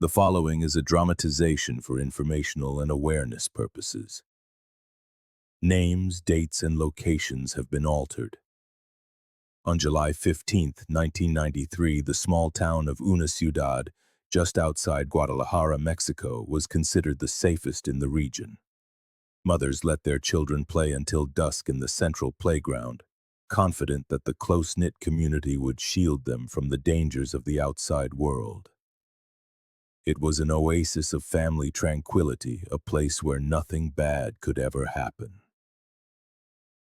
The following is a dramatization for informational and awareness purposes. Names, dates, and locations have been altered. On July 15, 1993, the small town of Una Ciudad, just outside Guadalajara, Mexico, was considered the safest in the region. Mothers let their children play until dusk in the central playground, confident that the close-knit community would shield them from the dangers of the outside world. It was an oasis of family tranquility, a place where nothing bad could ever happen.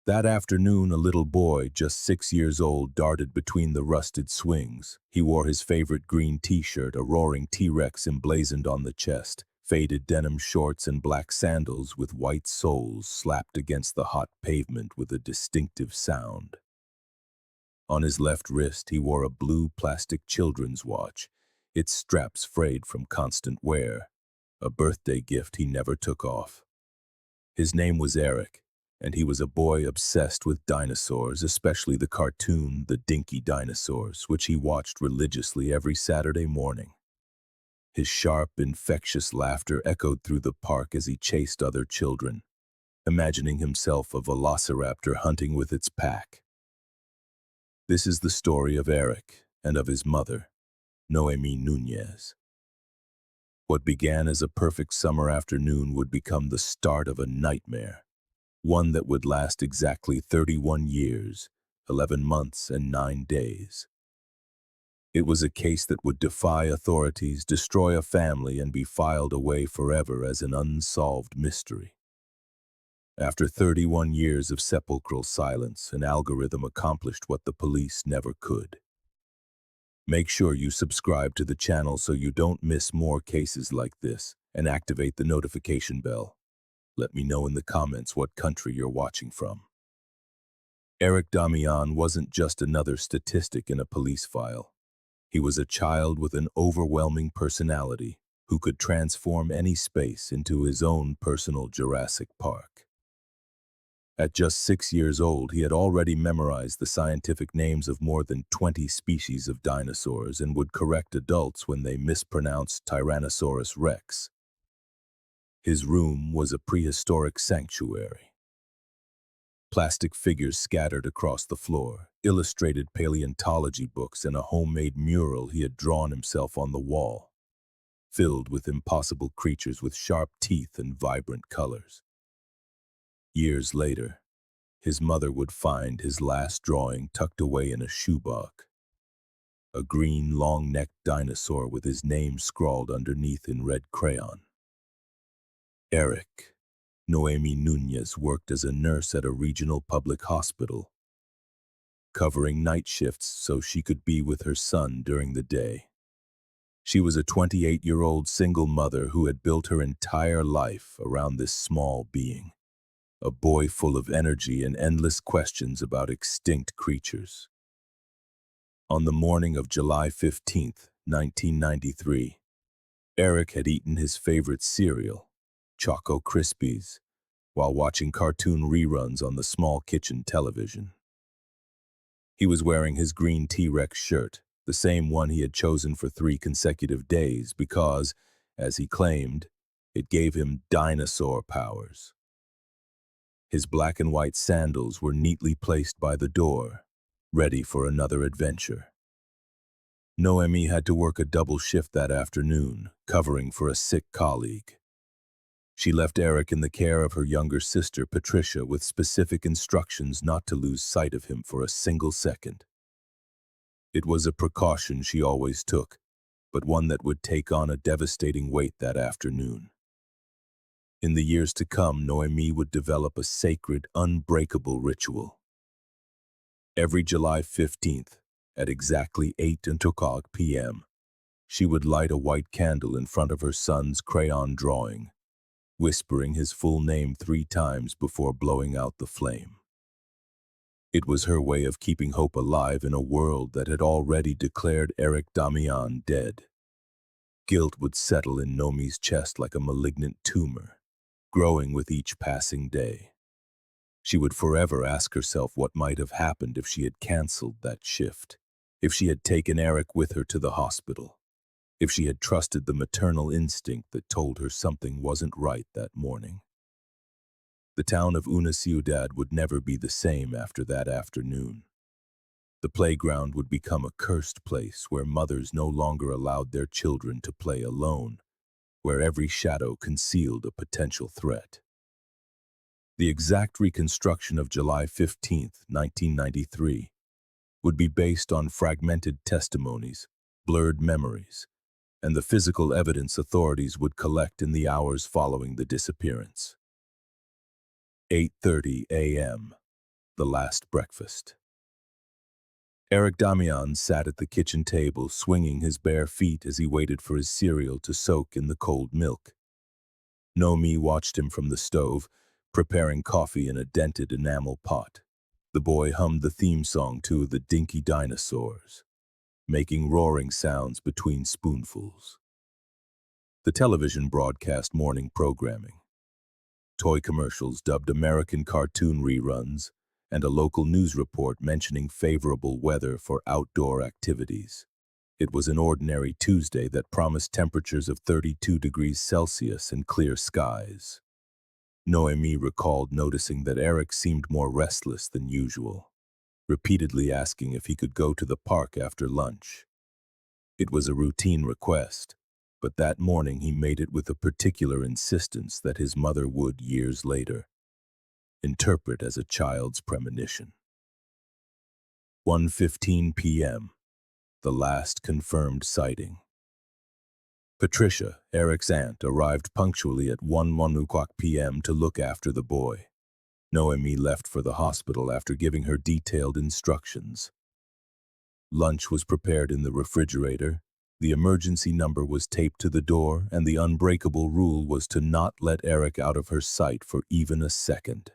That afternoon, a little boy, just 6 years old, darted between the rusted swings. He wore his favorite green t-shirt, a roaring T-Rex emblazoned on the chest, faded denim shorts and black sandals with white soles slapped against the hot pavement with a distinctive sound. On his left wrist, he wore a blue plastic children's watch, its straps frayed from constant wear, a birthday gift he never took off. His name was Eric, and he was a boy obsessed with dinosaurs, especially the cartoon, The Dinky Dinosaurs, which he watched religiously every Saturday morning. His sharp, infectious laughter echoed through the park as he chased other children, imagining himself a velociraptor hunting with its pack. This is the story of Eric and of his mother, Noemí Núñez. What began as a perfect summer afternoon would become the start of a nightmare, one that would last exactly 31 years, 11 months, and 9 days. It was a case that would defy authorities, destroy a family, and be filed away forever as an unsolved mystery. After 31 years of sepulchral silence, an algorithm accomplished what the police never could. Make sure you subscribe to the channel so you don't miss more cases like this, and activate the notification bell. Let me know in the comments what country you're watching from. Eric Damián wasn't just another statistic in a police file. He was a child with an overwhelming personality who could transform any space into his own personal Jurassic Park. At just 6 years old, he had already memorized the scientific names of more than 20 species of dinosaurs and would correct adults when they mispronounced Tyrannosaurus rex. His room was a prehistoric sanctuary. Plastic figures scattered across the floor, illustrated paleontology books, and a homemade mural he had drawn himself on the wall, filled with impossible creatures with sharp teeth and vibrant colors. Years later, his mother would find his last drawing tucked away in a shoebox. A green, long-necked dinosaur with his name scrawled underneath in red crayon. Eric, Noemí Núñez, worked as a nurse at a regional public hospital, covering night shifts so she could be with her son during the day. She was a 28-year-old single mother who had built her entire life around this small being. A boy full of energy and endless questions about extinct creatures. On the morning of July 15, 1993, Eric had eaten his favorite cereal, Choco Krispies, while watching cartoon reruns on the small kitchen television. He was wearing his green T-Rex shirt, the same one he had chosen for 3 consecutive days because, as he claimed, it gave him dinosaur powers. His black and white sandals were neatly placed by the door, ready for another adventure. Noemí had to work a double shift that afternoon, covering for a sick colleague. She left Eric in the care of her younger sister, Patricia, with specific instructions not to lose sight of him for a single second. It was a precaution she always took, but one that would take on a devastating weight that afternoon. In the years to come, Noemí would develop a sacred, unbreakable ritual. Every July 15th, at exactly 8:00 p.m., she would light a white candle in front of her son's crayon drawing, whispering his full name 3 times before blowing out the flame. It was her way of keeping hope alive in a world that had already declared Eric Damián dead. Guilt would settle in Noemí's chest like a malignant tumor, growing with each passing day. She would forever ask herself what might have happened if she had canceled that shift, if she had taken Eric with her to the hospital, if she had trusted the maternal instinct that told her something wasn't right that morning. The town of Una Ciudad would never be the same after that afternoon. The playground would become a cursed place where mothers no longer allowed their children to play alone, where every shadow concealed a potential threat. The exact reconstruction of July 15, 1993, would be based on fragmented testimonies, blurred memories, and the physical evidence authorities would collect in the hours following the disappearance. 8:30 a.m. The last breakfast. Eric Damián sat at the kitchen table, swinging his bare feet as he waited for his cereal to soak in the cold milk. Noemí watched him from the stove, preparing coffee in a dented enamel pot. The boy hummed the theme song to the dinky dinosaurs, making roaring sounds between spoonfuls. The television broadcast morning programming. Toy commercials dubbed American cartoon reruns, and a local news report mentioning favorable weather for outdoor activities. It was an ordinary Tuesday that promised temperatures of 32 degrees Celsius and clear skies. Noemí recalled noticing that Eric seemed more restless than usual, repeatedly asking if he could go to the park after lunch. It was a routine request, but that morning he made it with a particular insistence that his mother would, years later, interpret as a child's premonition. 1:15 p.m. The last confirmed sighting. Patricia, Eric's aunt, arrived punctually at 1:01 p.m. to look after the boy. Noemí left for the hospital after giving her detailed instructions. Lunch was prepared in the refrigerator, the emergency number was taped to the door, and the unbreakable rule was to not let Eric out of her sight for even a second.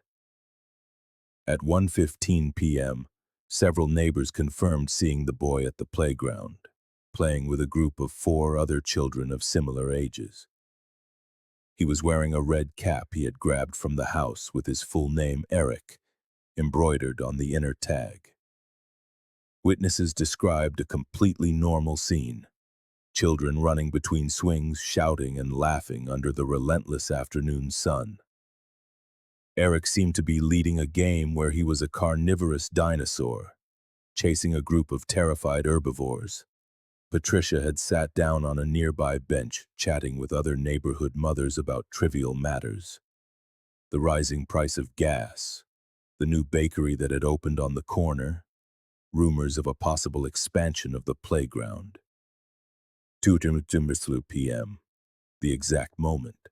At 1:15 p.m., several neighbors confirmed seeing the boy at the playground, playing with a group of 4 other children of similar ages. He was wearing a red cap he had grabbed from the house with his full name, Eric, embroidered on the inner tag. Witnesses described a completely normal scene. Children running between swings, shouting and laughing under the relentless afternoon sun. Eric seemed to be leading a game where he was a carnivorous dinosaur, chasing a group of terrified herbivores. Patricia had sat down on a nearby bench, chatting with other neighborhood mothers about trivial matters. The rising price of gas, the new bakery that had opened on the corner, rumors of a possible expansion of the playground. 2:00 p.m., the exact moment.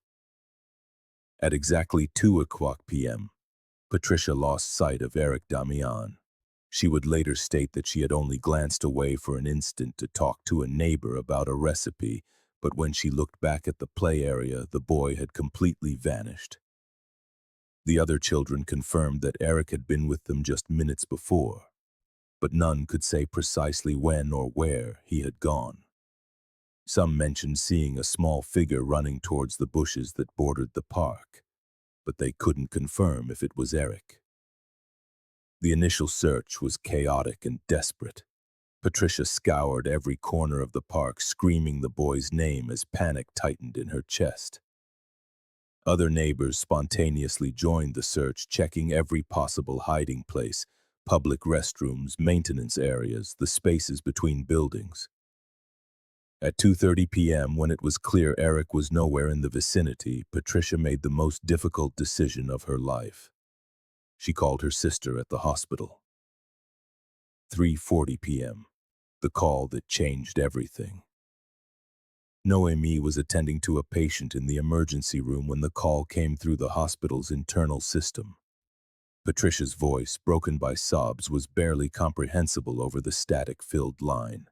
At exactly 2:00 p.m., Patricia lost sight of Eric Damián. She would later state that she had only glanced away for an instant to talk to a neighbor about a recipe, but when she looked back at the play area, the boy had completely vanished. The other children confirmed that Eric had been with them just minutes before, but none could say precisely when or where he had gone. Some mentioned seeing a small figure running towards the bushes that bordered the park, but they couldn't confirm if it was Eric. The initial search was chaotic and desperate. Patricia scoured every corner of the park, screaming the boy's name as panic tightened in her chest. Other neighbors spontaneously joined the search, checking every possible hiding place, public restrooms, maintenance areas, the spaces between buildings. At 2:30 p.m., when it was clear Eric was nowhere in the vicinity, Patricia made the most difficult decision of her life. She called her sister at the hospital. 3:40 p.m., the call that changed everything. Noemí was attending to a patient in the emergency room when the call came through the hospital's internal system. Patricia's voice, broken by sobs, was barely comprehensible over the static-filled line.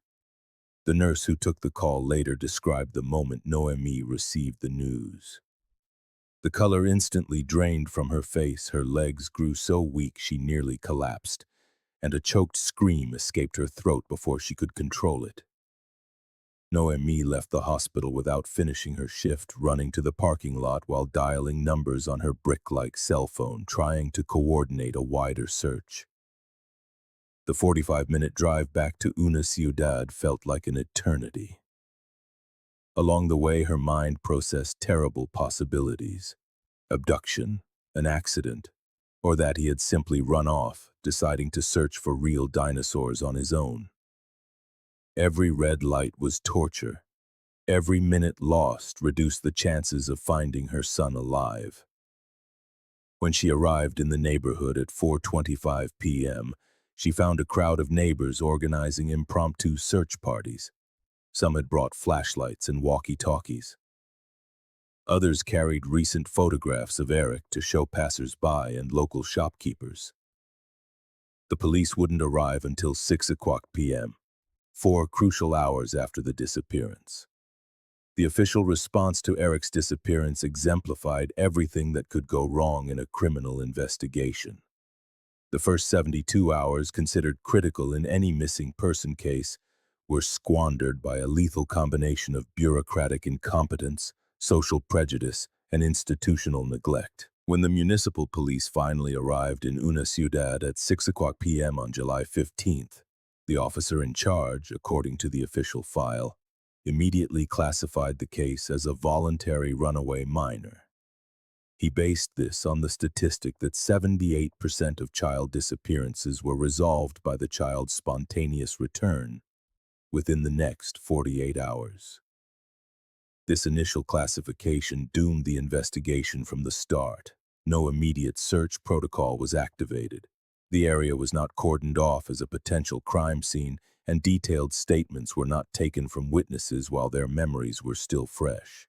The nurse who took the call later described the moment Noemí received the news. The color instantly drained from her face, her legs grew so weak she nearly collapsed, and a choked scream escaped her throat before she could control it. Noemí left the hospital without finishing her shift, running to the parking lot while dialing numbers on her brick-like cell phone, trying to coordinate a wider search. The 45-minute drive back to Una Ciudad felt like an eternity. Along the way, her mind processed terrible possibilities: abduction, an accident, or that he had simply run off, deciding to search for real dinosaurs on his own. Every red light was torture. Every minute lost reduced the chances of finding her son alive. When she arrived in the neighborhood at 4:25 p.m., she found a crowd of neighbors organizing impromptu search parties. Some had brought flashlights and walkie-talkies. Others carried recent photographs of Eric to show passers-by and local shopkeepers. The police wouldn't arrive until 6 o'clock p.m., 4 crucial hours after the disappearance. The official response to Eric's disappearance exemplified everything that could go wrong in a criminal investigation. The first 72 hours, considered critical in any missing person case, were squandered by a lethal combination of bureaucratic incompetence, social prejudice, and institutional neglect. When the municipal police finally arrived in Una Ciudad at 6 o'clock p.m. on July 15th, the officer in charge, according to the official file, immediately classified the case as a voluntary runaway minor. He based this on the statistic that 78% of child disappearances were resolved by the child's spontaneous return within the next 48 hours. This initial classification doomed the investigation from the start. No immediate search protocol was activated. The area was not cordoned off as a potential crime scene, and detailed statements were not taken from witnesses while their memories were still fresh.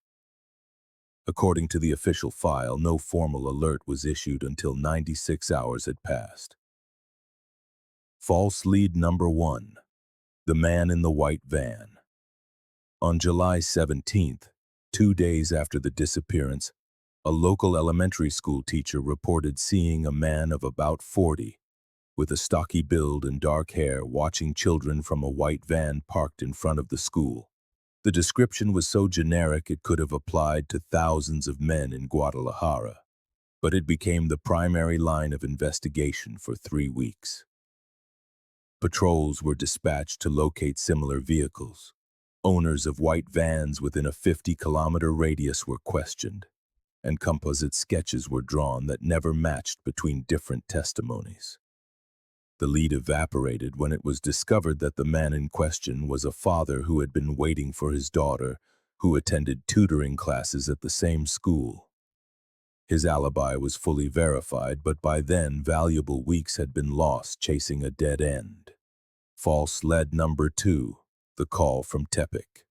According to the official file, no formal alert was issued until 96 hours had passed. False lead number 1. The man in the white van. On July 17th, 2 days after the disappearance, a local elementary school teacher reported seeing a man of about 40, with a stocky build and dark hair, watching children from a white van parked in front of the school. The description was so generic it could have applied to thousands of men in Guadalajara, but it became the primary line of investigation for 3 weeks. Patrols were dispatched to locate similar vehicles. Owners of white vans within a 50-kilometer radius were questioned, and composite sketches were drawn that never matched between different testimonies. The lead evaporated when it was discovered that the man in question was a father who had been waiting for his daughter, who attended tutoring classes at the same school. His alibi was fully verified, but by then valuable weeks had been lost chasing a dead end. False lead number 2, the call from Tepic.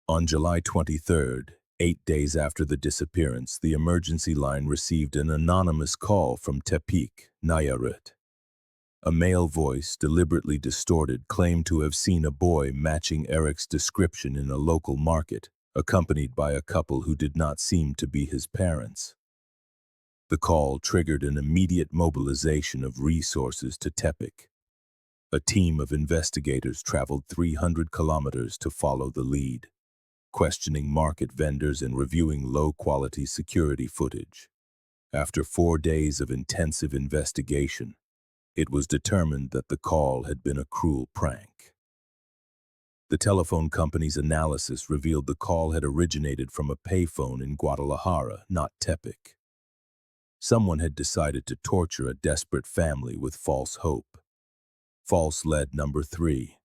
On July 23rd, 8 days after the disappearance, the emergency line received an anonymous call from Tepic, Nayarit. A male voice, deliberately distorted, claimed to have seen a boy matching Eric's description in a local market, accompanied by a couple who did not seem to be his parents. The call triggered an immediate mobilization of resources to Tepic. A team of investigators traveled 300 kilometers to follow the lead, questioning market vendors and reviewing low-quality security footage. After 4 days of intensive investigation, it was determined that the call had been a cruel prank. The telephone company's analysis revealed the call had originated from a payphone in Guadalajara, not Tepic. Someone had decided to torture a desperate family with false hope. False lead number 3,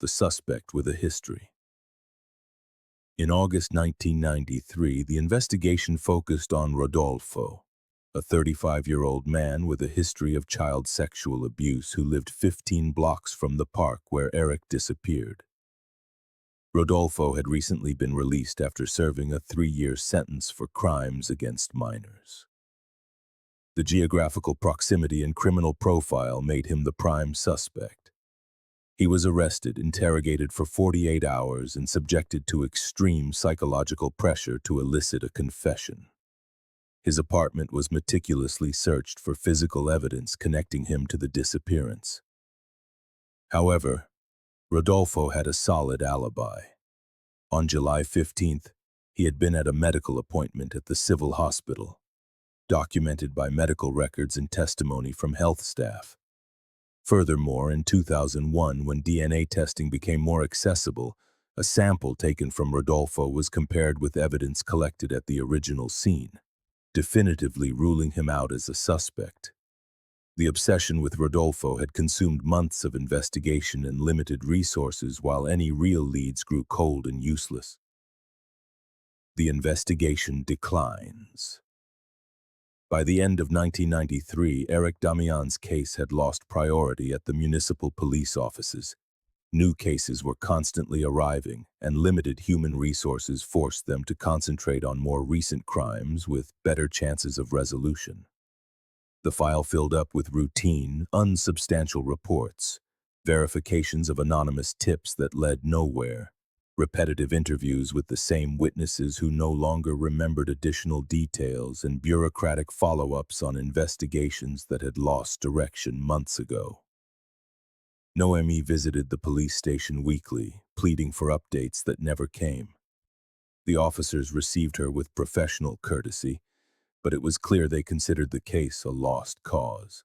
the suspect with a history. In August 1993, the investigation focused on Rodolfo, a 35-year-old man with a history of child sexual abuse who lived 15 blocks from the park where Eric disappeared. Rodolfo had recently been released after serving a 3-year sentence for crimes against minors. The geographical proximity and criminal profile made him the prime suspect. He was arrested, interrogated for 48 hours, and subjected to extreme psychological pressure to elicit a confession. His apartment was meticulously searched for physical evidence connecting him to the disappearance. However, Rodolfo had a solid alibi. On July 15th, he had been at a medical appointment at the civil hospital, documented by medical records and testimony from health staff. Furthermore, in 2001, when DNA testing became more accessible, A sample taken from Rodolfo was compared with evidence collected at the original scene, definitively ruling him out as a suspect. The obsession with Rodolfo had consumed months of investigation and limited resources, while any real leads grew cold and useless. The investigation declines. By the end of 1993, Eric Damián's case had lost priority at the municipal police offices. New cases were constantly arriving, and limited human resources forced them to concentrate on more recent crimes with better chances of resolution. The file filled up with routine, unsubstantial reports, verifications of anonymous tips that led nowhere, repetitive interviews with the same witnesses who no longer remembered additional details, and bureaucratic follow-ups on investigations that had lost direction months ago. Noemí visited the police station weekly, pleading for updates that never came. The officers received her with professional courtesy, but it was clear they considered the case a lost cause.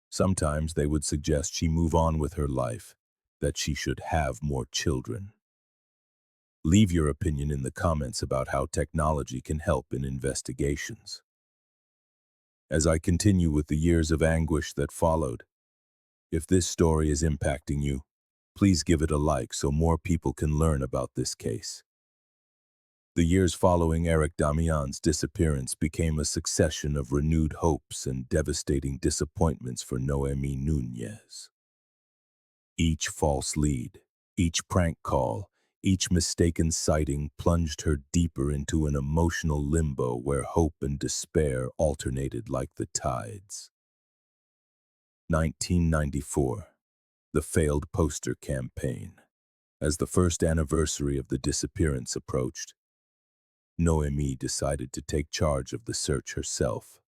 Sometimes they would suggest she move on with her life, that she should have more children. Leave your opinion in the comments about how technology can help in investigations. As I continue with the years of anguish that followed, if this story is impacting you, please give it a like so more people can learn about this case. The years following Eric Damián's disappearance became a succession of renewed hopes and devastating disappointments for Noemí Núñez. Each false lead, each prank call, each mistaken sighting plunged her deeper into an emotional limbo where hope and despair alternated like the tides. 1994. The failed poster campaign. As the first anniversary of the disappearance approached, Noemí decided to take charge of the search herself.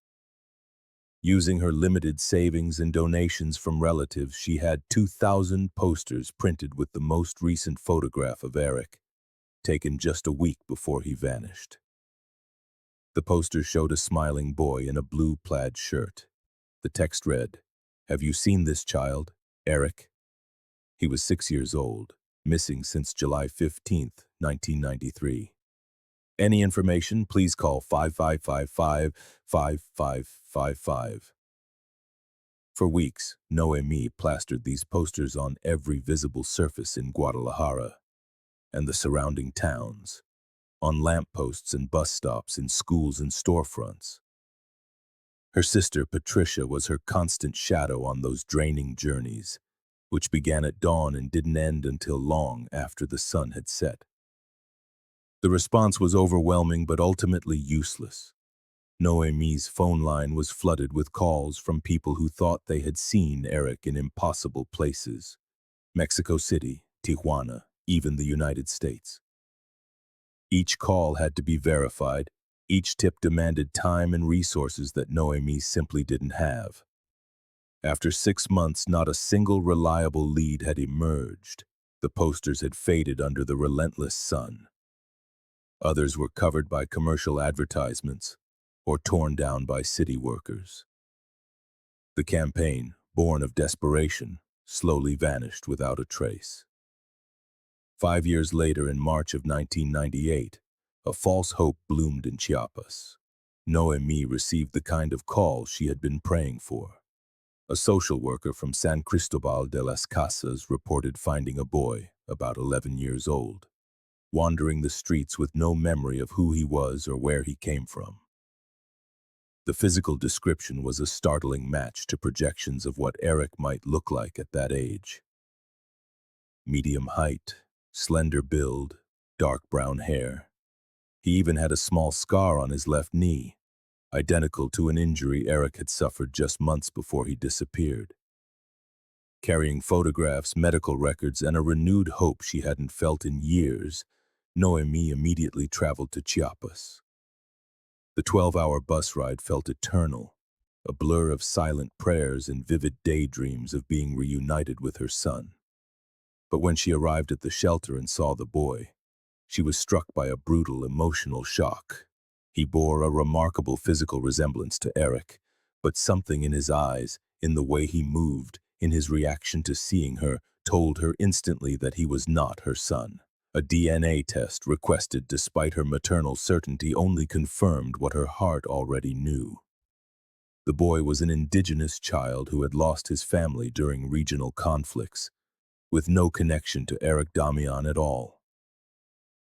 Using her limited savings and donations from relatives, she had 2,000 posters printed with the most recent photograph of Eric, taken just a week before he vanished. The posters showed a smiling boy in a blue plaid shirt. The text read, "Have you seen this child, Eric?" He was 6 years old, missing since July 15th, 1993. Any information, please call 5555-5555. For weeks, Noemí plastered these posters on every visible surface in Guadalajara and the surrounding towns, on lampposts and bus stops, in schools and storefronts. Her sister Patricia was her constant shadow on those draining journeys, which began at dawn and didn't end until long after the sun had set. The response was overwhelming but ultimately useless. Noemí's phone line was flooded with calls from people who thought they had seen Eric in impossible places: Mexico City, Tijuana, even the United States. Each call had to be verified. Each tip demanded time and resources that Noemí simply didn't have. After 6 months, not a single reliable lead had emerged. The posters had faded under the relentless sun. Others were covered by commercial advertisements or torn down by city workers. The campaign, born of desperation, slowly vanished without a trace. 5 years later, in March of 1998, a false hope bloomed in Chiapas. Noemí received the kind of call she had been praying for. A social worker from San Cristobal de las Casas reported finding a boy, about 11 years old, wandering the streets with no memory of who he was or where he came from. The physical description was a startling match to projections of what Eric might look like at that age. Medium height, slender build, dark brown hair. He even had a small scar on his left knee, identical to an injury Eric had suffered just months before he disappeared. Carrying photographs, medical records, and a renewed hope she hadn't felt in years, Noemí immediately traveled to Chiapas. The 12-hour bus ride felt eternal, a blur of silent prayers and vivid daydreams of being reunited with her son. But when she arrived at the shelter and saw the boy, she was struck by a brutal emotional shock. He bore a remarkable physical resemblance to Eric, but something in his eyes, in the way he moved, in his reaction to seeing her, told her instantly that he was not her son. A DNA test requested despite her maternal certainty only confirmed what her heart already knew. The boy was an indigenous child who had lost his family during regional conflicts, with no connection to Eric Damián at all.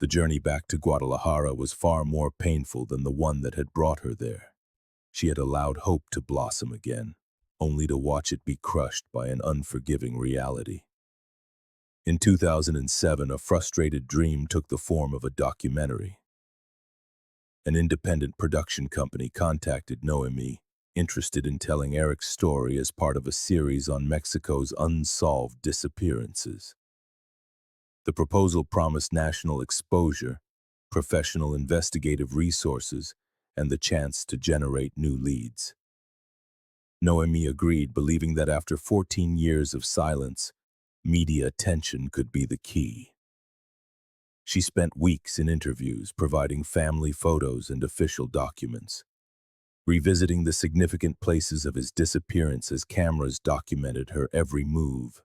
The journey back to Guadalajara was far more painful than the one that had brought her there. She had allowed hope to blossom again, only to watch it be crushed by an unforgiving reality. In 2007, a frustrated dream took the form of a documentary. An independent production company contacted Noemí, interested in telling Eric's story as part of a series on Mexico's unsolved disappearances. The proposal promised national exposure, professional investigative resources, and the chance to generate new leads. Noemí agreed, believing that after 14 years of silence, media attention could be the key. She spent weeks in interviews, providing family photos and official documents, revisiting the significant places of his disappearance as cameras documented her every move.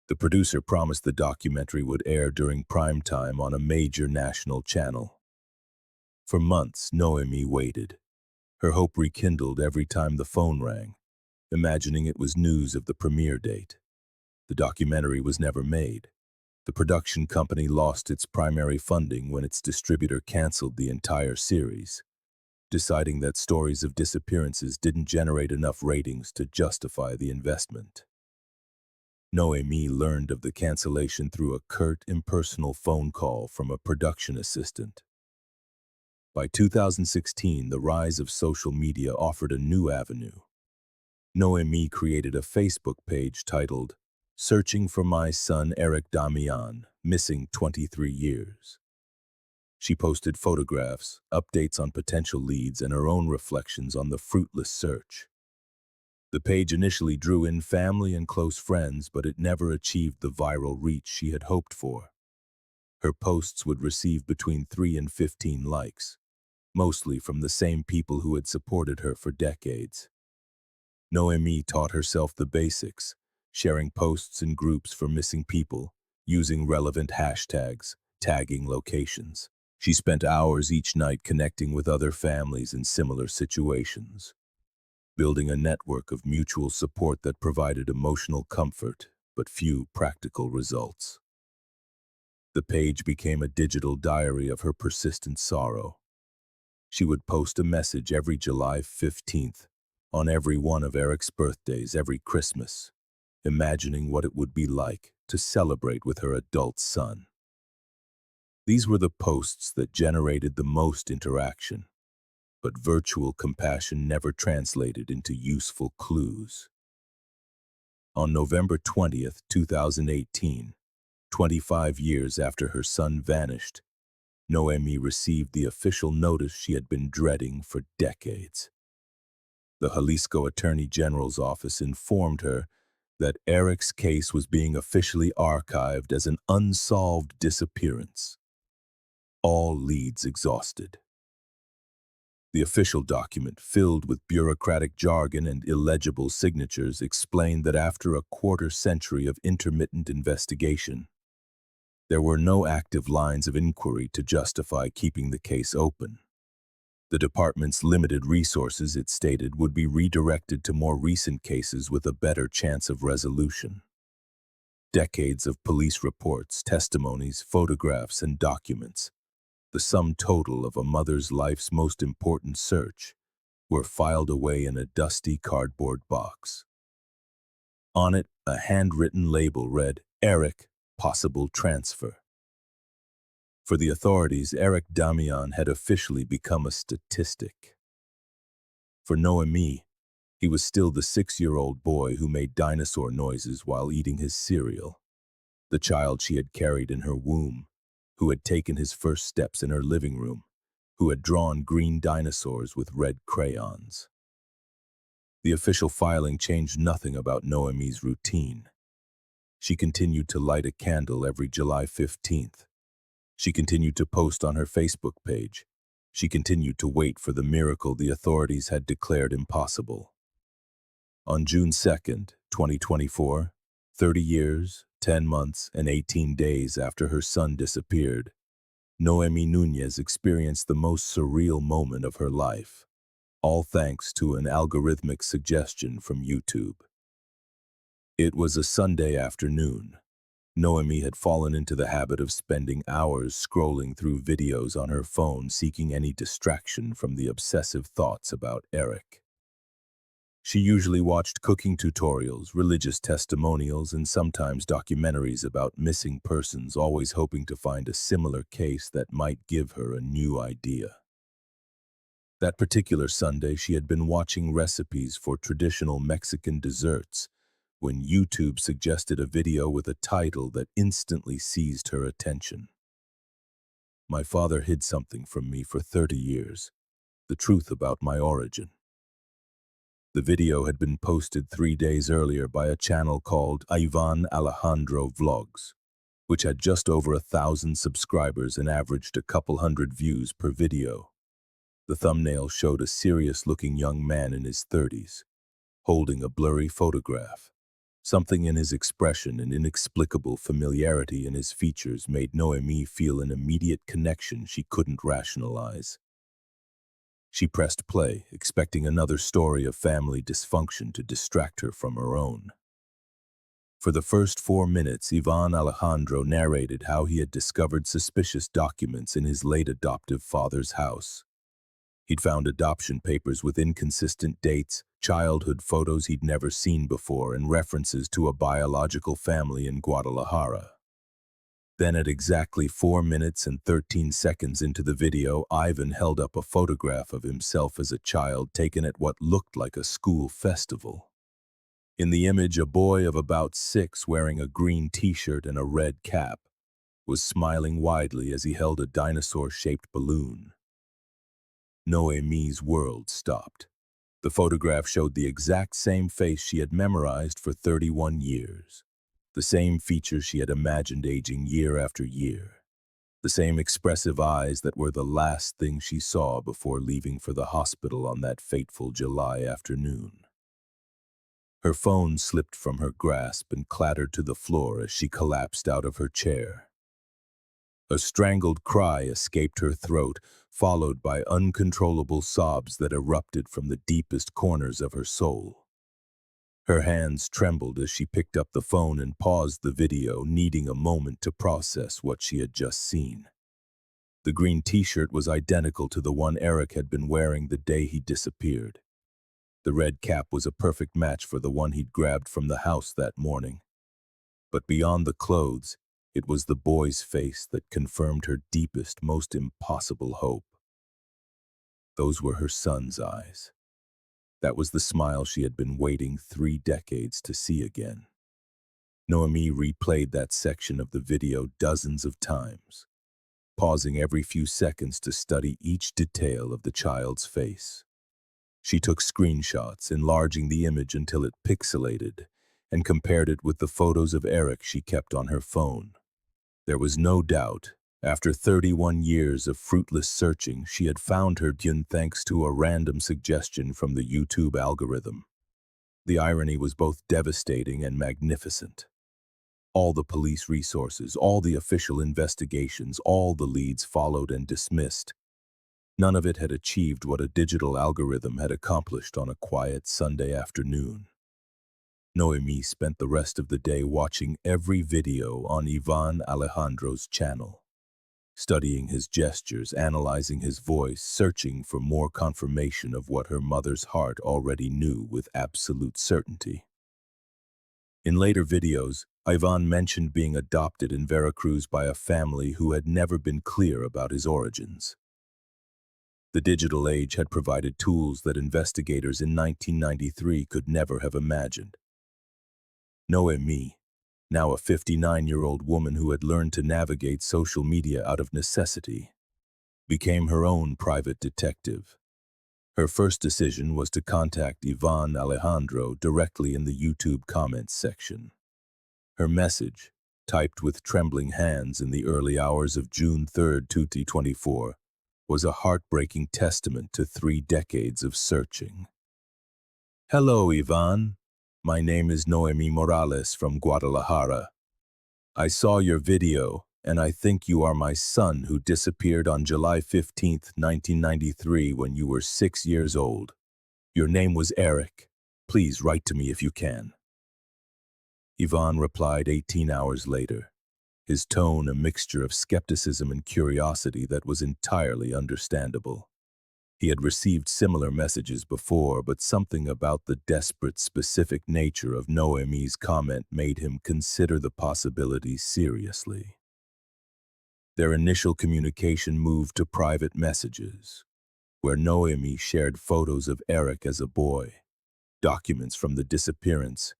The producer promised the documentary would air during prime time on a major national channel. For months, Noemí waited. Her hope rekindled every time the phone rang, imagining it was news of the premiere date. The documentary was never made. The production company lost its primary funding when its distributor canceled the entire series, deciding that stories of disappearances didn't generate enough ratings to justify the investment. Noemí learned of the cancellation through a curt, impersonal phone call from a production assistant. By 2016, the rise of social media offered a new avenue. Noemí created a Facebook page titled, "Searching for My Son Eric Damián, Missing 23 Years." She posted photographs, updates on potential leads, and her own reflections on the fruitless search. The page initially drew in family and close friends, but it never achieved the viral reach she had hoped for. Her posts would receive between 3 and 15 likes, mostly from the same people who had supported her for decades. Noemí taught herself the basics, sharing posts in groups for missing people, using relevant hashtags, tagging locations. She spent hours each night connecting with other families in similar situations, building a network of mutual support that provided emotional comfort, but few practical results. The page became a digital diary of her persistent sorrow. She would post a message every July 15th, on every one of Eric's birthdays, every Christmas, imagining what it would be like to celebrate with her adult son. These were the posts that generated the most interaction, but virtual compassion never translated into useful clues. On November 20th, 2018, 25 years after her son vanished, Noemí received the official notice she had been dreading for decades. The Jalisco Attorney General's office informed her that Eric's case was being officially archived as an unsolved disappearance. All leads exhausted. The official document, filled with bureaucratic jargon and illegible signatures, explained that after a quarter-century of intermittent investigation, there were no active lines of inquiry to justify keeping the case open. The department's limited resources, it stated, would be redirected to more recent cases with a better chance of resolution. Decades of police reports, testimonies, photographs, and documents, the sum total of a mother's life's most important search, were filed away in a dusty cardboard box. On it, a handwritten label read, "Eric, possible transfer." For the authorities, Eric Damián had officially become a statistic. For Noemí, he was still the 6-year-old boy who made dinosaur noises while eating his cereal, the child she had carried in her womb, who had taken his first steps in her living room, who had drawn green dinosaurs with red crayons. The official filing changed nothing about Noemí's routine. She continued to light a candle every July 15th. She continued to post on her Facebook page. She continued to wait for the miracle the authorities had declared impossible. On June 2nd, 2024, 30 years, 10 months and 18 days after her son disappeared, Noemí Núñez experienced the most surreal moment of her life, all thanks to an algorithmic suggestion from YouTube. It was a Sunday afternoon. Noemí had fallen into the habit of spending hours scrolling through videos on her phone seeking any distraction from the obsessive thoughts about Eric. She usually watched cooking tutorials, religious testimonials, and sometimes documentaries about missing persons, always hoping to find a similar case that might give her a new idea. That particular Sunday, she had been watching recipes for traditional Mexican desserts when YouTube suggested a video with a title that instantly seized her attention. My father hid something from me for 30 years, the truth about my origin. The video had been posted 3 days earlier by a channel called Ivan Alejandro Vlogs, which had just over 1,000 subscribers and averaged a couple hundred views per video. The thumbnail showed a serious-looking young man in his 30s, holding a blurry photograph. Something in his expression and inexplicable familiarity in his features made Noemí feel an immediate connection she couldn't rationalize. She pressed play, expecting another story of family dysfunction to distract her from her own. For the first 4 minutes, Ivan Alejandro narrated how he had discovered suspicious documents in his late adoptive father's house. He'd found adoption papers with inconsistent dates, childhood photos he'd never seen before, and references to a biological family in Guadalajara. Then at exactly 4 minutes and 13 seconds into the video, Ivan held up a photograph of himself as a child taken at what looked like a school festival. In the image, a boy of about 6 wearing a green t-shirt and a red cap was smiling widely as he held a dinosaur-shaped balloon. Noemí's world stopped. The photograph showed the exact same face she had memorized for 31 years. The same features she had imagined aging year after year. The same expressive eyes that were the last thing she saw before leaving for the hospital on that fateful July afternoon. Her phone slipped from her grasp and clattered to the floor as she collapsed out of her chair. A strangled cry escaped her throat, followed by uncontrollable sobs that erupted from the deepest corners of her soul. Her hands trembled as she picked up the phone and paused the video, needing a moment to process what she had just seen. The green t-shirt was identical to the one Eric had been wearing the day he disappeared. The red cap was a perfect match for the one he'd grabbed from the house that morning. But beyond the clothes, it was the boy's face that confirmed her deepest, most impossible hope. Those were her son's eyes. That was the smile she had been waiting 3 decades to see again. Noemí replayed that section of the video dozens of times, pausing every few seconds to study each detail of the child's face. She took screenshots, enlarging the image until it pixelated, and compared it with the photos of Eric she kept on her phone. There was no doubt, after 31 years of fruitless searching, she had found her dune thanks to a random suggestion from the YouTube algorithm. The irony was both devastating and magnificent. All the police resources, all the official investigations, all the leads followed and dismissed. None of it had achieved what a digital algorithm had accomplished on a quiet Sunday afternoon. Noemí spent the rest of the day watching every video on Ivan Alejandro's channel, studying his gestures, analyzing his voice, searching for more confirmation of what her mother's heart already knew with absolute certainty. In later videos, Ivan mentioned being adopted in Veracruz by a family who had never been clear about his origins. The digital age had provided tools that investigators in 1993 could never have imagined. Noemí, now a 59-year-old woman who had learned to navigate social media out of necessity, became her own private detective. Her first decision was to contact Ivan Alejandro directly in the YouTube comments section. Her message, typed with trembling hands in the early hours of June 3, 2024, was a heartbreaking testament to 3 decades of searching. "Hello, Ivan. My name is Noemí Morales from Guadalajara. I saw your video, and I think you are my son who disappeared on July 15th, 1993 when you were 6 years old. Your name was Eric. Please write to me if you can." Ivan replied 18 hours later, his tone a mixture of skepticism and curiosity that was entirely understandable. He had received similar messages before, but something about the desperate, specific nature of Noemí's comment made him consider the possibility seriously. Their initial communication moved to private messages, where Noemí shared photos of Eric as a boy, documents from the disappearance,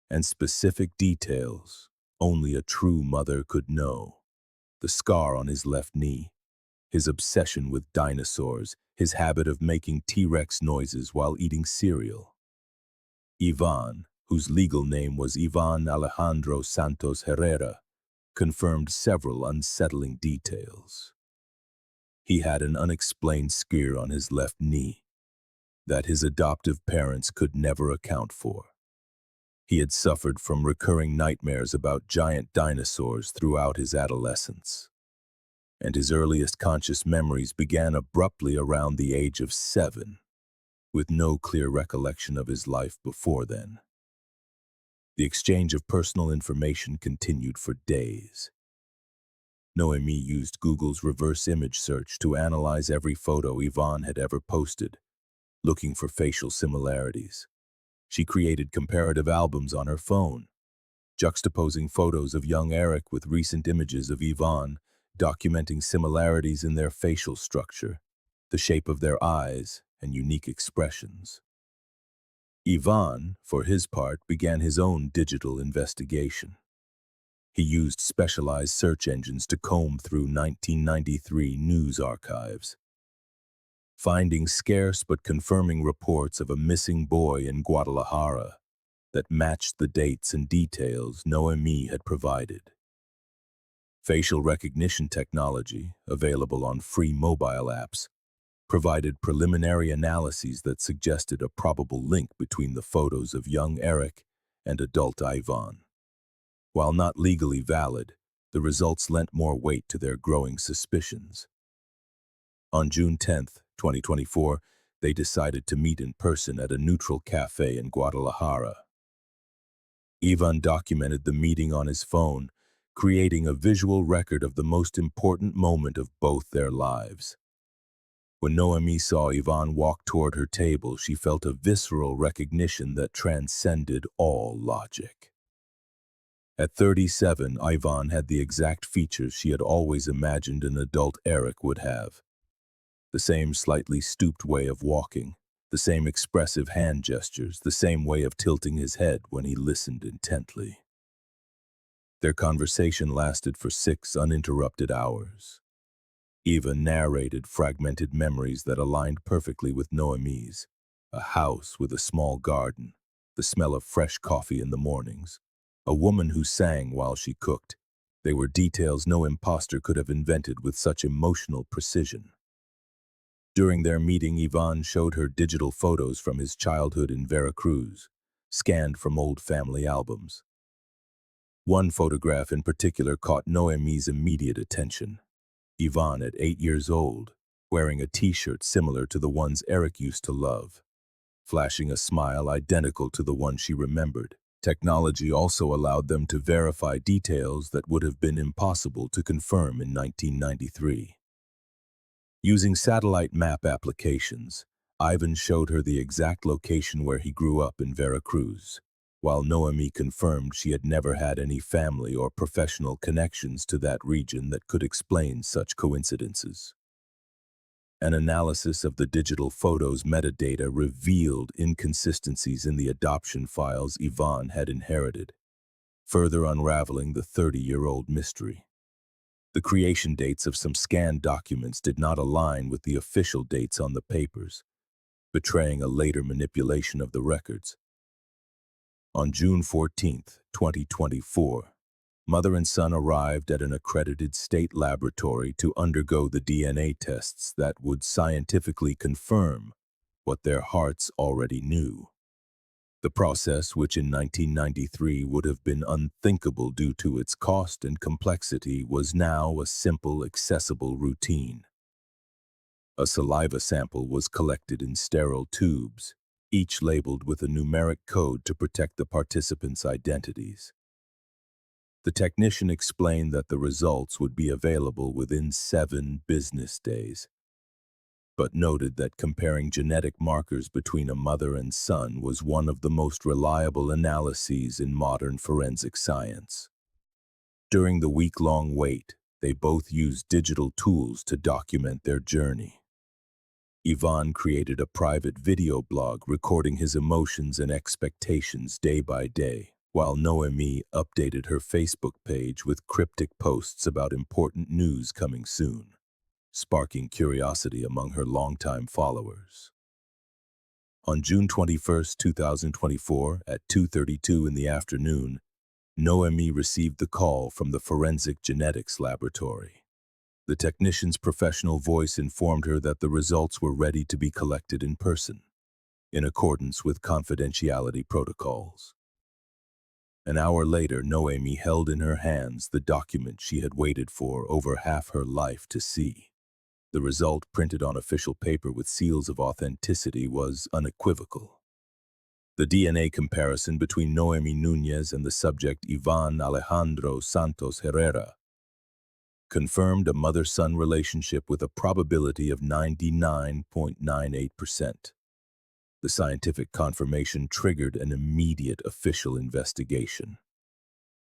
and specific details only a true mother could know. The scar on his left knee, his obsession with dinosaurs, his habit of making T-Rex noises while eating cereal. Ivan, whose legal name was Ivan Alejandro Santos Herrera, confirmed several unsettling details. He had an unexplained scar on his left knee that his adoptive parents could never account for. He had suffered from recurring nightmares about giant dinosaurs throughout his adolescence, and his earliest conscious memories began abruptly around the age of 7, with no clear recollection of his life before then. The exchange of personal information continued for days. Noemí used Google's reverse image search to analyze every photo Ivan had ever posted, looking for facial similarities. She created comparative albums on her phone, juxtaposing photos of young Eric with recent images of Ivan, documenting similarities in their facial structure, the shape of their eyes, and unique expressions. Ivan, for his part, began his own digital investigation. He used specialized search engines to comb through 1993 news archives, finding scarce but confirming reports of a missing boy in Guadalajara that matched the dates and details Noemí had provided. Facial recognition technology, available on free mobile apps, provided preliminary analyses that suggested a probable link between the photos of young Eric and adult Ivan. While not legally valid, the results lent more weight to their growing suspicions. On June 10, 2024, they decided to meet in person at a neutral cafe in Guadalajara. Ivan documented the meeting on his phone, creating a visual record of the most important moment of both their lives. When Noemí saw Ivan walk toward her table, she felt a visceral recognition that transcended all logic. At 37, Ivan had the exact features she had always imagined an adult Eric would have. The same slightly stooped way of walking, the same expressive hand gestures, the same way of tilting his head when he listened intently. Their conversation lasted for 6 uninterrupted hours. Eva narrated fragmented memories that aligned perfectly with Noemí's: a house with a small garden, the smell of fresh coffee in the mornings, a woman who sang while she cooked. They were details no imposter could have invented with such emotional precision. During their meeting, Ivan showed her digital photos from his childhood in Veracruz, scanned from old family albums. One photograph in particular caught Noemí's immediate attention. Ivan at 8 years old, wearing a t-shirt similar to the ones Eric used to love, flashing a smile identical to the one she remembered. Technology also allowed them to verify details that would have been impossible to confirm in 1993. Using satellite map applications, Ivan showed her the exact location where he grew up in Veracruz, while Noemí confirmed she had never had any family or professional connections to that region that could explain such coincidences. An analysis of the digital photos' metadata revealed inconsistencies in the adoption files Ivan had inherited, further unraveling the 30-year-old mystery. The creation dates of some scanned documents did not align with the official dates on the papers, betraying a later manipulation of the records. On June 14, 2024, mother and son arrived at an accredited state laboratory to undergo the DNA tests that would scientifically confirm what their hearts already knew. The process, which in 1993 would have been unthinkable due to its cost and complexity, was now a simple, accessible routine. A saliva sample was collected in sterile tubes, each labeled with a numeric code to protect the participants' identities. The technician explained that the results would be available within 7 business days, but noted that comparing genetic markers between a mother and son was one of the most reliable analyses in modern forensic science. During the week-long wait, they both used digital tools to document their journey. Ivan created a private video blog recording his emotions and expectations day by day, while Noemí updated her Facebook page with cryptic posts about important news coming soon, sparking curiosity among her longtime followers. On June 21, 2024, at 2:32 in the afternoon, Noemí received the call from the Forensic Genetics Laboratory. The technician's professional voice informed her that the results were ready to be collected in person, in accordance with confidentiality protocols. An hour later, Noemí held in her hands the document she had waited for over half her life to see. The result, printed on official paper with seals of authenticity, was unequivocal. The DNA comparison between Noemí Núñez and the subject Ivan Alejandro Santos Herrera confirmed a mother-son relationship with a probability of 99.98%. The scientific confirmation triggered an immediate official investigation.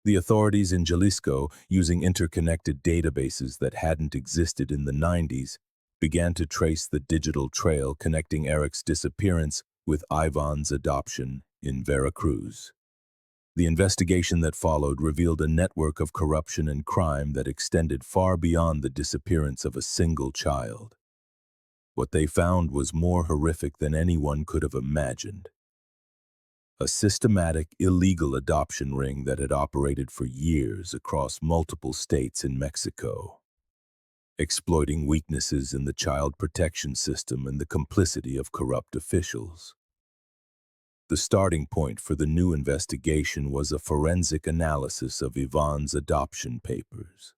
The authorities in Jalisco, using interconnected databases that hadn't existed in the 90s, began to trace the digital trail connecting Eric's disappearance with Ivan's adoption in Veracruz. The investigation that followed revealed a network of corruption and crime that extended far beyond the disappearance of a single child. What they found was more horrific than anyone could have imagined. A systematic, illegal adoption ring that had operated for years across multiple states in Mexico, exploiting weaknesses in the child protection system and the complicity of corrupt officials. The starting point for the new investigation was a forensic analysis of Ivan's adoption papers.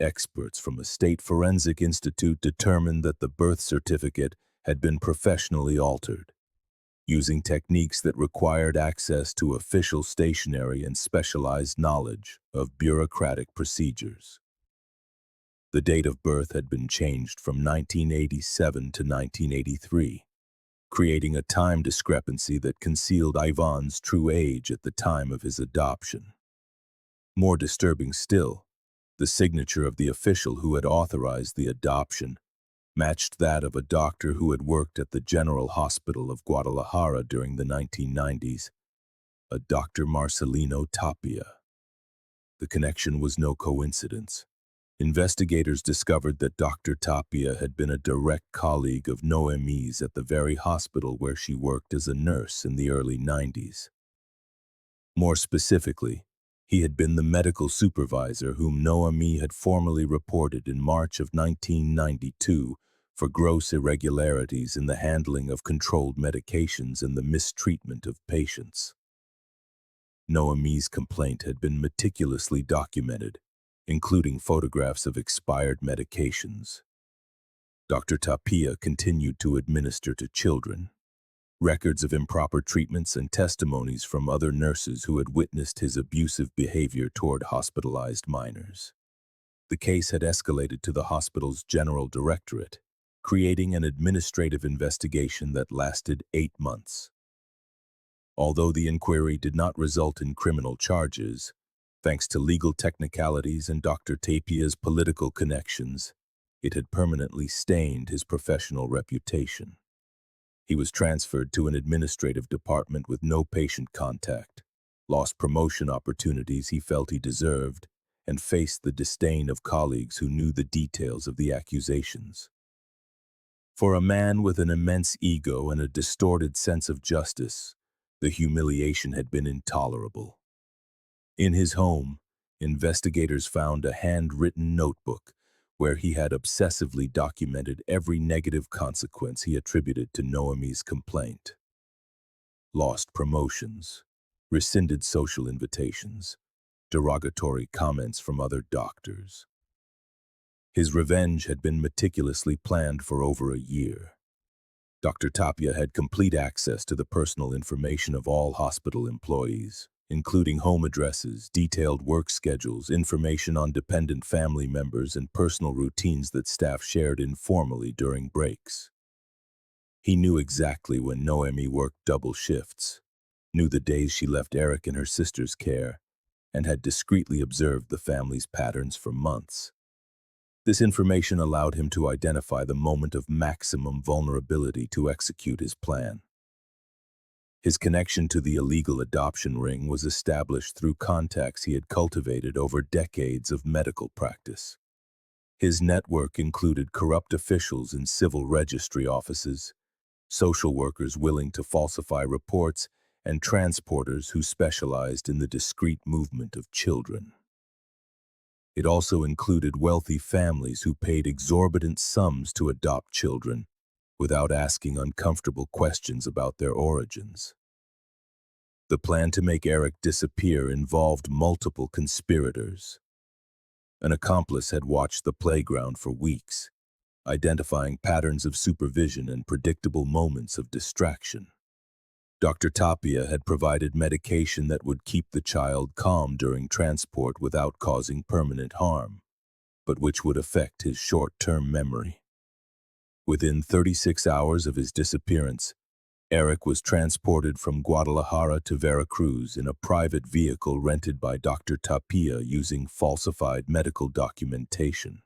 Experts from a state forensic institute determined that the birth certificate had been professionally altered, using techniques that required access to official stationery and specialized knowledge of bureaucratic procedures. The date of birth had been changed from 1987 to 1983. Creating a time discrepancy that concealed Ivan's true age at the time of his adoption. More disturbing still, the signature of the official who had authorized the adoption matched that of a doctor who had worked at the General Hospital of Guadalajara during the 1990s, a Dr. Marcelino Tapia. The connection was no coincidence. Investigators discovered that Dr. Tapia had been a direct colleague of Noemí's at the very hospital where she worked as a nurse in the early 90s. More specifically, he had been the medical supervisor whom Noemí had formally reported in March of 1992 for gross irregularities in the handling of controlled medications and the mistreatment of patients. Noemí's complaint had been meticulously documented, including photographs of expired medications. Dr. Tapia continued to administer to children. Records of improper treatments and testimonies from other nurses who had witnessed his abusive behavior toward hospitalized minors. The case had escalated to the hospital's general directorate, creating an administrative investigation that lasted 8 months. Although the inquiry did not result in criminal charges, thanks to legal technicalities and Dr. Tapia's political connections, it had permanently stained his professional reputation. He was transferred to an administrative department with no patient contact, lost promotion opportunities he felt he deserved, and faced the disdain of colleagues who knew the details of the accusations. For a man with an immense ego and a distorted sense of justice, the humiliation had been intolerable. In his home, investigators found a handwritten notebook where he had obsessively documented every negative consequence he attributed to Noemí's complaint. lost promotions, rescinded social invitations, derogatory comments from other doctors. His revenge had been meticulously planned for over a year. Dr. Tapia had complete access to the personal information of all hospital employees, including home addresses, detailed work schedules, information on dependent family members, and personal routines that staff shared informally during breaks. He knew exactly when Noemí worked double shifts, knew the days she left Eric in her sister's care, and had discreetly observed the family's patterns for months. This information allowed him to identify the moment of maximum vulnerability to execute his plan. His connection to the illegal adoption ring was established through contacts he had cultivated over decades of medical practice. His network included corrupt officials in civil registry offices, social workers willing to falsify reports, and transporters who specialized in the discreet movement of children. It also included wealthy families who paid exorbitant sums to adopt children without asking uncomfortable questions about their origins. The plan to make Eric disappear involved multiple conspirators. An accomplice had watched the playground for weeks, identifying patterns of supervision and predictable moments of distraction. Dr. Tapia had provided medication that would keep the child calm during transport without causing permanent harm, but which would affect his short-term memory. Within 36 hours of his disappearance, Eric was transported from Guadalajara to Veracruz in a private vehicle rented by Dr. Tapia using falsified medical documentation.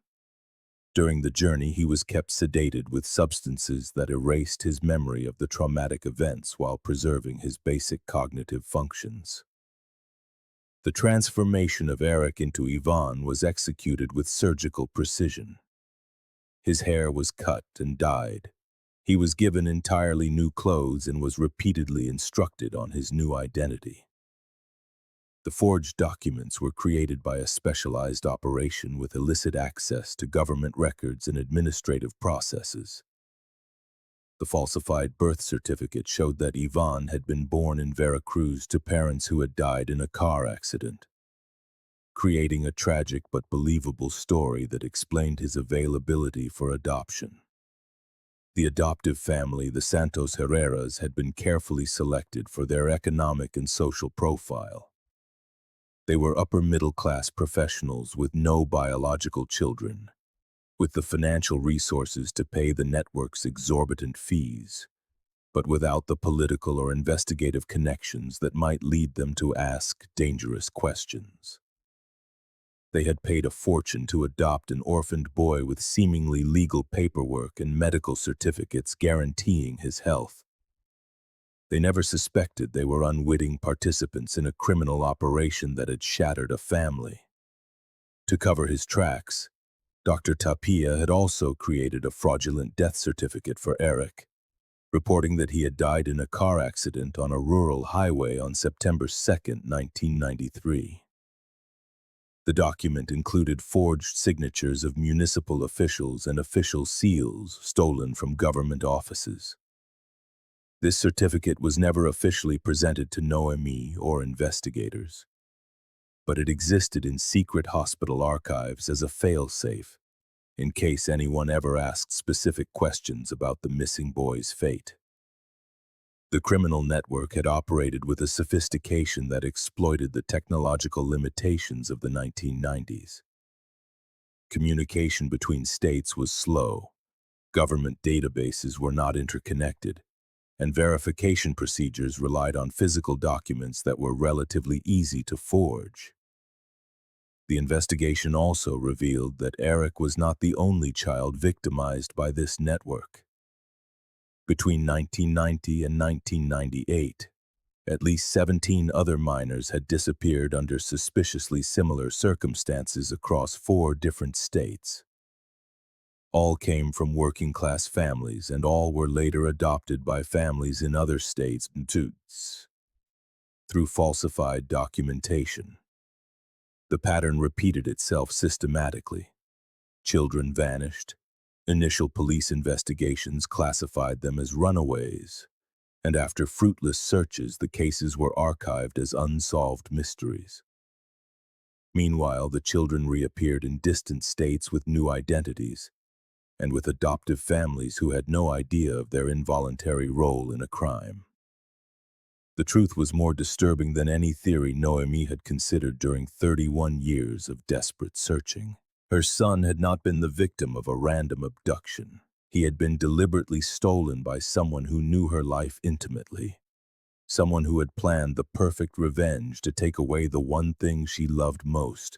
During the journey, he was kept sedated with substances that erased his memory of the traumatic events while preserving his basic cognitive functions. The transformation of Eric into Ivan was executed with surgical precision. His hair was cut and dyed. He was given entirely new clothes and was repeatedly instructed on his new identity. The forged documents were created by a specialized operation with illicit access to government records and administrative processes. The falsified birth certificate showed that Ivan had been born in Veracruz to parents who had died in a car accident, creating a tragic but believable story that explained his availability for adoption. The adoptive family, the Santos Herreras, had been carefully selected for their economic and social profile. They were upper-middle-class professionals with no biological children, with the financial resources to pay the network's exorbitant fees, but without the political or investigative connections that might lead them to ask dangerous questions. They had paid a fortune to adopt an orphaned boy with seemingly legal paperwork and medical certificates guaranteeing his health. They never suspected they were unwitting participants in a criminal operation that had shattered a family. To cover his tracks, Dr. Tapia had also created a fraudulent death certificate for Eric, reporting that he had died in a car accident on a rural highway on September 2, 1993. The document included forged signatures of municipal officials and official seals stolen from government offices. This certificate was never officially presented to Noemí or investigators, but it existed in secret hospital archives as a fail-safe in case anyone ever asked specific questions about the missing boy's fate. The criminal network had operated with a sophistication that exploited the technological limitations of the 1990s. Communication between states was slow, government databases were not interconnected, and verification procedures relied on physical documents that were relatively easy to forge. The investigation also revealed that Eric was not the only child victimized by this network. Between 1990 and 1998, at least 17 other minors had disappeared under suspiciously similar circumstances across 4 different states. All came from working-class families, and all were later adopted by families in other states through falsified documentation. The pattern repeated itself systematically. Children vanished. Initial police investigations classified them as runaways, and after fruitless searches, the cases were archived as unsolved mysteries. Meanwhile, the children reappeared in distant states with new identities, and with adoptive families who had no idea of their involuntary role in a crime. The truth was more disturbing than any theory Noemí had considered during 31 years of desperate searching. Her son had not been the victim of a random abduction. He had been deliberately stolen by someone who knew her life intimately, someone who had planned the perfect revenge to take away the one thing she loved most,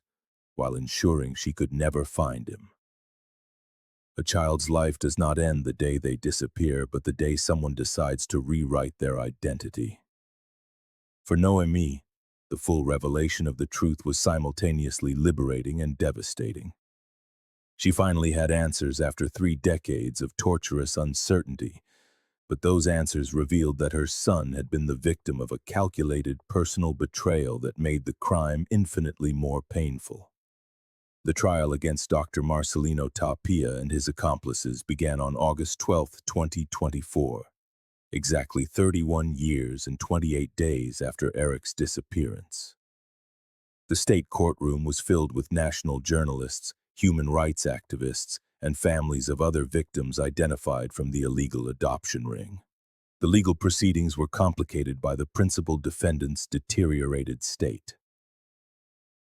while ensuring she could never find him. A child's life does not end the day they disappear, but the day someone decides to rewrite their identity. For Noemí, the full revelation of the truth was simultaneously liberating and devastating. She finally had answers after 3 decades of torturous uncertainty, but those answers revealed that her son had been the victim of a calculated personal betrayal that made the crime infinitely more painful. The trial against Dr. Marcelino Tapia and his accomplices began on August 12, 2024. Exactly 31 years and 28 days after Eric's disappearance. The state courtroom was filled with national journalists, human rights activists, and families of other victims identified from the illegal adoption ring. The legal proceedings were complicated by the principal defendant's deteriorated state.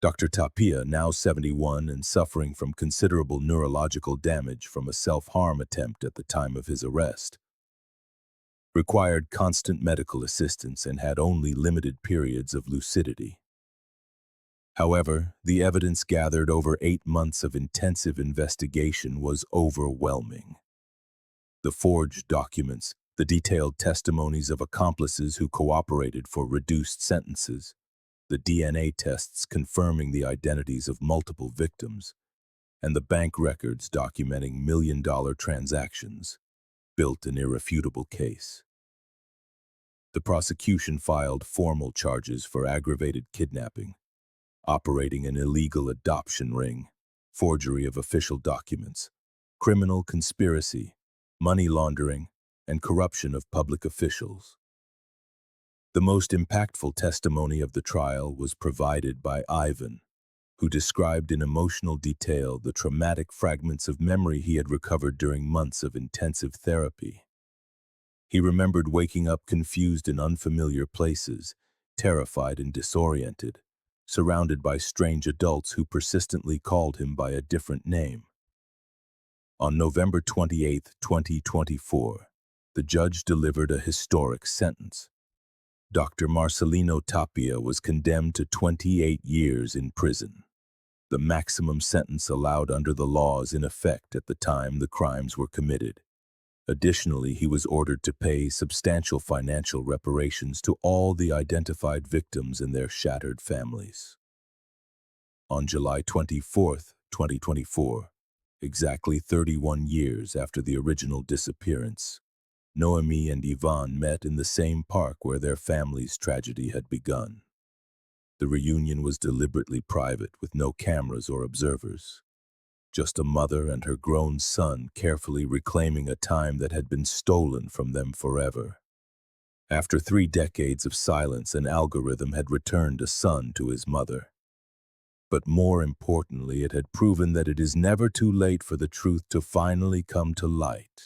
Dr. Tapia, now 71 and suffering from considerable neurological damage from a self-harm attempt at the time of his arrest, required constant medical assistance and had only limited periods of lucidity. However, the evidence gathered over 8 months of intensive investigation was overwhelming. The forged documents, the detailed testimonies of accomplices who cooperated for reduced sentences, the DNA tests confirming the identities of multiple victims, and the bank records documenting million-dollar transactions, built an irrefutable case. The prosecution filed formal charges for aggravated kidnapping, operating an illegal adoption ring, forgery of official documents, criminal conspiracy, money laundering, and corruption of public officials. The most impactful testimony of the trial was provided by Ivan, who described in emotional detail the traumatic fragments of memory he had recovered during months of intensive therapy. He remembered waking up confused in unfamiliar places, terrified and disoriented, surrounded by strange adults who persistently called him by a different name. On November 28, 2024, the judge delivered a historic sentence. Dr. Marcelino Tapia was condemned to 28 years in prison, the maximum sentence allowed under the laws in effect at the time the crimes were committed. Additionally, he was ordered to pay substantial financial reparations to all the identified victims and their shattered families. On July 24, 2024, exactly 31 years after the original disappearance, Noemí and Ivan met in the same park where their family's tragedy had begun. The reunion was deliberately private, with no cameras or observers. Just a mother and her grown son carefully reclaiming a time that had been stolen from them forever. After 3 decades of silence, an algorithm had returned a son to his mother. But more importantly, it had proven that it is never too late for the truth to finally come to light.